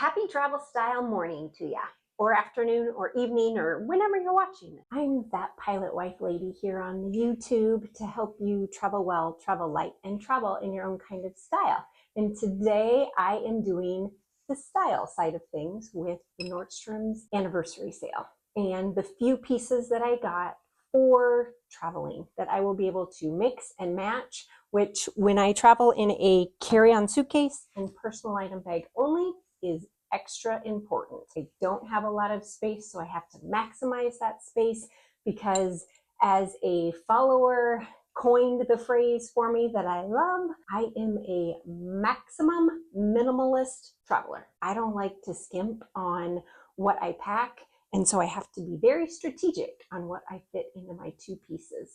Happy travel style morning to ya, or afternoon, or evening, or whenever you're watching it. I'm that pilot wife lady here on YouTube to help you travel well, travel light, and travel in your own kind of style. And today I am doing the style side of things with the Nordstrom's Anniversary Sale and the few pieces that I got for traveling that I will be able to mix and match, which when I travel in a carry-on suitcase and personal item bag only is extra important. I don't have a lot of space, so I have to maximize that space because as a follower coined the phrase for me that I love, I am a maximum minimalist traveler. I don't like to skimp on what I pack, and so I have to be very strategic on what I fit into my two pieces.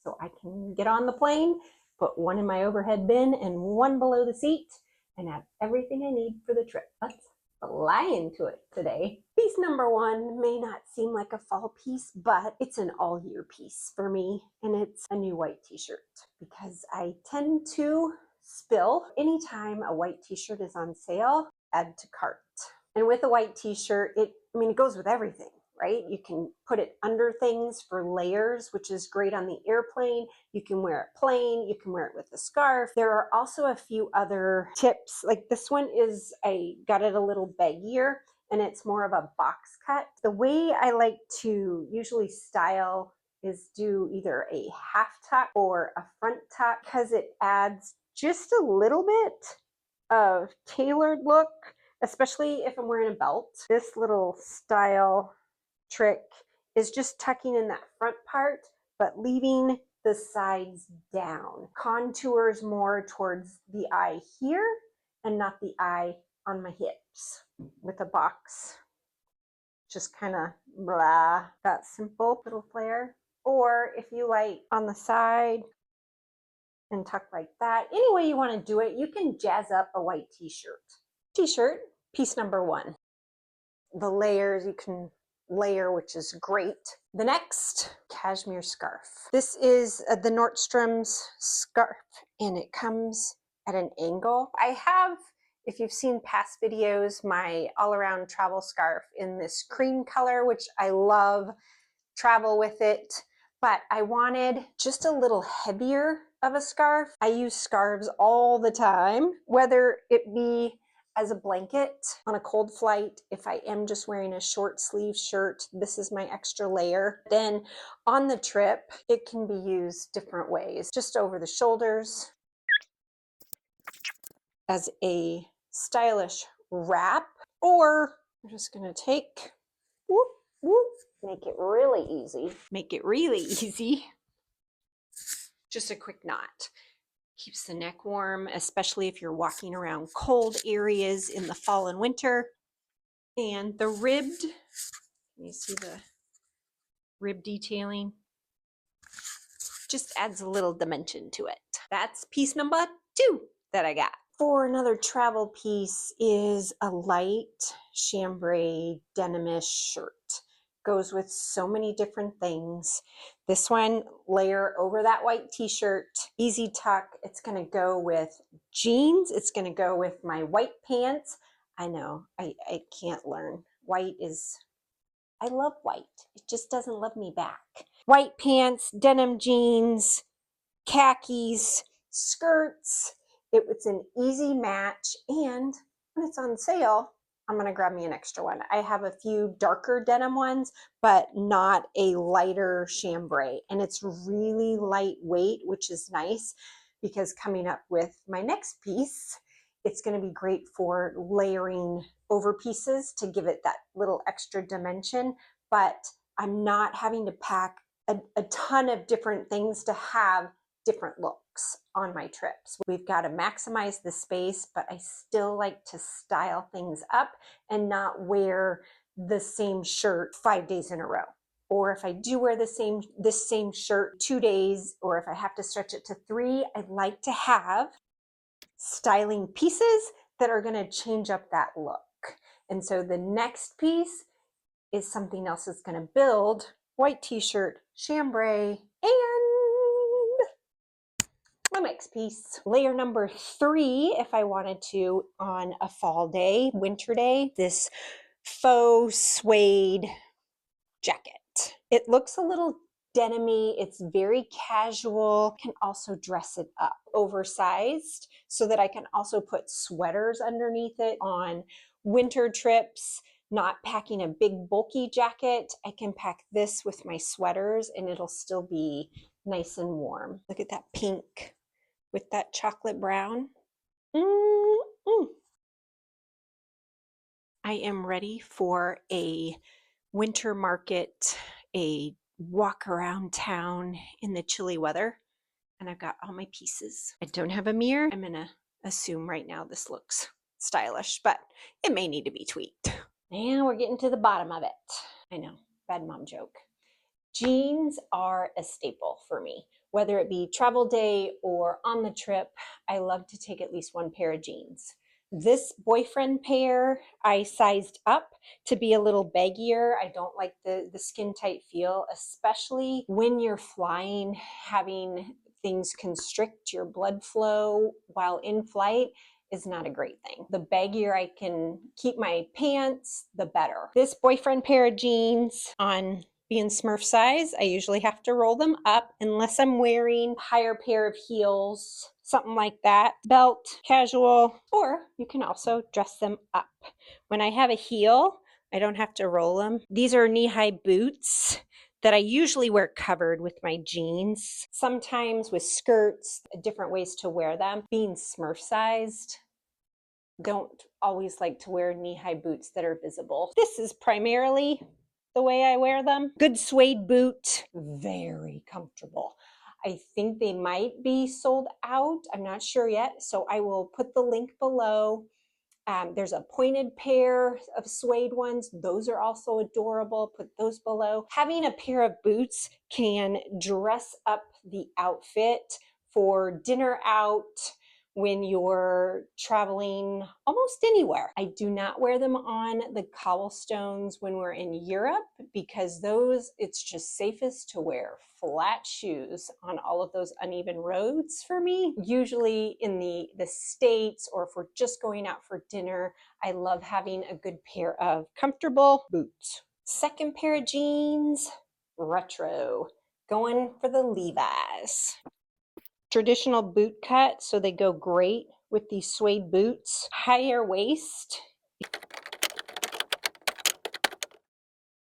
So I can get on the plane, put one in my overhead bin and one below the seat, and have everything I need for the trip. Let's fly into it today. Piece number one may not seem like a fall piece, but it's an all-year piece for me, and it's a new white t-shirt because I tend to spill anytime a white t-shirt is on sale. Add to cart. And with a white t-shirt, it goes with everything, right? You can put it under things for layers, which is great on the airplane. You can wear it plain, you can wear it with a scarf. There are also a few other tips. Like this one is, I got it a little baggier and it's more of a box cut. The way I like to usually style is do either a half tuck or a front tuck because it adds just a little bit of tailored look, especially if I'm wearing a belt. This little style trick is just tucking in that front part, but leaving the sides down. Contours more towards the eye here and not the eye on my hips with a box. Just kind of blah, that simple little flare. Or if you like on the side and tuck like that. Any way you want to do it, you can jazz up a white t-shirt. T-shirt, piece number one. The layers you can layer, which is great. The next, cashmere scarf. This is the Nordstrom's scarf and it comes at an angle. I have, if you've seen past videos, my all-around travel scarf in this cream color, which I love, travel with it, but I wanted just a little heavier of a scarf. I use scarves all the time, whether it be as a blanket on a cold flight. If I am just wearing a short sleeve shirt, this is my extra layer. Then on the trip, it can be used different ways. Just over the shoulders as a stylish wrap, or I'm just gonna take, whoop, whoop, make it really easy. Make it really easy. Just a quick knot. Keeps the neck warm, especially if you're walking around cold areas in the fall and winter. And the ribbed, can you see the rib detailing? Just adds a little dimension to it. That's piece number two that I got. For another travel piece is a light chambray denimish shirt. Goes with so many different things. This one, layer over that white t-shirt, easy tuck. It's gonna go with jeans. It's gonna go with my white pants. I know, I can't learn. White is, I love white. It just doesn't love me back. White pants, denim jeans, khakis, skirts. It's an easy match, and when it's on sale, I'm gonna grab me an extra one. I have a few darker denim ones, but not a lighter chambray. And it's really lightweight, which is nice because coming up with my next piece, it's gonna be great for layering over pieces to give it that little extra dimension, but I'm not having to pack a ton of different things to have different looks on my trips. We've got to maximize the space, but I still like to style things up and not wear the same shirt 5 days in a row. Or if I do wear this same shirt 2 days, or if I have to stretch it to 3, I like to have styling pieces that are going to change up that look. And so the next piece is something else that's going to build white t-shirt, chambray, and next piece. Layer number 3, if I wanted to, on a fall day, winter day, this faux suede jacket. It looks a little denim-y. It's very casual. Can also dress it up. Oversized so that I can also put sweaters underneath it on winter trips. Not packing a big bulky jacket, I can pack this with my sweaters and it'll still be nice and warm. Look at that pink with that chocolate brown. I am ready for a winter market, a walk around town in the chilly weather, and I've got all my pieces. I don't have a mirror. I'm gonna assume right now this looks stylish, but it may need to be tweaked. And we're getting to the bottom of it. I know, bad mom joke. Jeans are a staple for me. Whether it be travel day or on the trip, I love to take at least one pair of jeans. This boyfriend pair, I sized up to be a little baggier. I don't like the skin tight feel, especially when you're flying, having things constrict your blood flow while in flight is not a great thing. The baggier I can keep my pants, the better. This boyfriend pair of jeans, on being Smurf size, I usually have to roll them up unless I'm wearing a higher pair of heels, something like that. Belt, casual, or you can also dress them up. When I have a heel, I don't have to roll them. These are knee-high boots that I usually wear covered with my jeans, sometimes with skirts, different ways to wear them. Being Smurf sized, don't always like to wear knee-high boots that are visible. This is primarily the way I wear them. Good suede boot, very comfortable. I think they might be sold out. I'm not sure yet, so I will put the link below. There's a pointed pair of suede ones. Those are also adorable. Put those below. Having a pair of boots can dress up the outfit for dinner out, when you're traveling almost anywhere. I do not wear them on the cobblestones when we're in Europe because those, it's just safest to wear flat shoes on all of those uneven roads for me. Usually in the States, or if we're just going out for dinner, I love having a good pair of comfortable boots. Second pair of jeans, retro, going for the Levi's. Traditional boot cut, so they go great with these suede boots. Higher waist.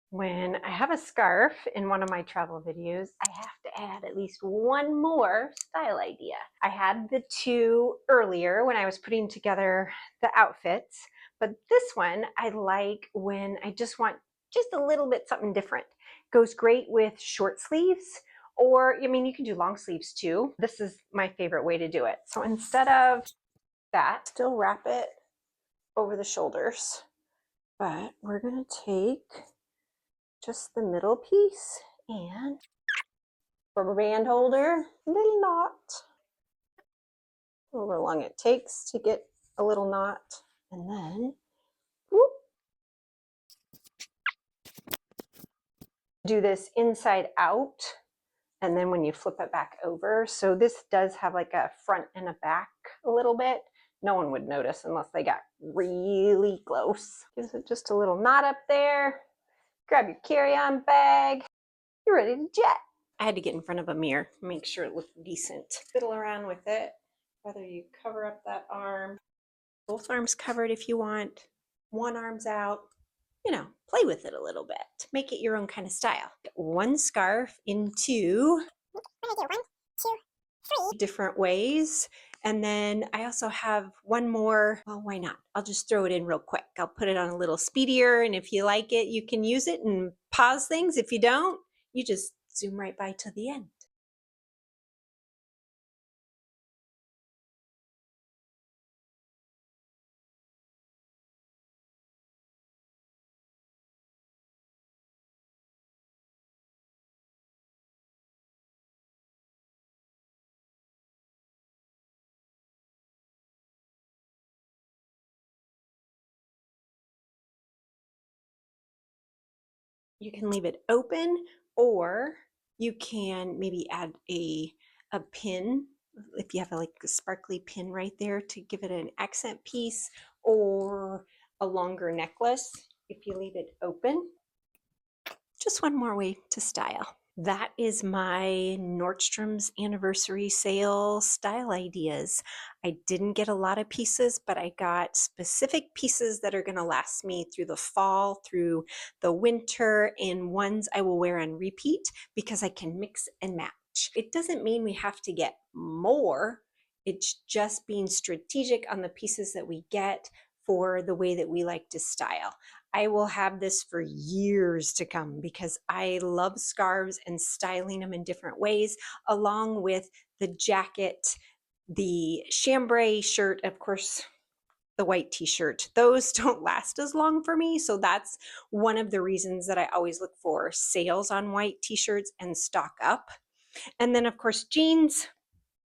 When I have a scarf in one of my travel videos, I have to add at least one more style idea. I had the two earlier when I was putting together the outfits, but this one I like when I just want just a little bit something different. Goes great with short sleeves, or I mean, you can do long sleeves too. This is my favorite way to do it. So instead of that, still wrap it over the shoulders, but we're gonna take just the middle piece and rubber band holder, little knot, however long it takes to get a little knot, and then whoop, do this inside out, and then when you flip it back over. So this does have like a front and a back a little bit. No one would notice unless they got really close. Gives it just a little knot up there. Grab your carry-on bag. You're ready to jet. I had to get in front of a mirror, make sure it looked decent. Fiddle around with it, whether you cover up that arm, both arms covered if you want, one arm's out, you know, play with it a little bit. Make it your own kind of style. One scarf into 1, 2, 3 different ways. And then I also have one more, well, why not? I'll just throw it in real quick. I'll put it on a little speedier, and if you like it, you can use it and pause things. If you don't, you just zoom right by to the end. You can leave it open, or you can maybe add a pin if you have like a sparkly pin right there to give it an accent piece, or a longer necklace if you leave it open. Just one more way to style. That is my Nordstrom's Anniversary Sale style ideas. I didn't get a lot of pieces, but I got specific pieces that are going to last me through the fall, through the winter, and ones I will wear on repeat because I can mix and match. It doesn't mean we have to get more. It's just being strategic on the pieces that we get for the way that we like to style. I will have this for years to come because I love scarves and styling them in different ways, along with the jacket, the chambray shirt, of course, the white t-shirt. Those don't last as long for me, so that's one of the reasons that I always look for sales on white t-shirts and stock up. And then, of course, jeans.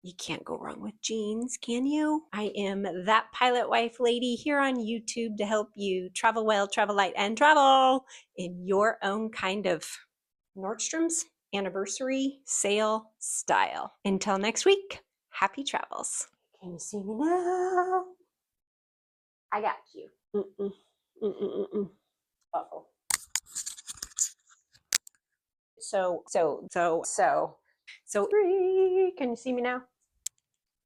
You can't go wrong with jeans, can you? I am that pilot wife lady here on YouTube to help you travel well, travel light, and travel in your own kind of Nordstrom's Anniversary Sale style. Until next week, happy travels. Can you see me now? I got you. Uh-oh. So, can you see me now?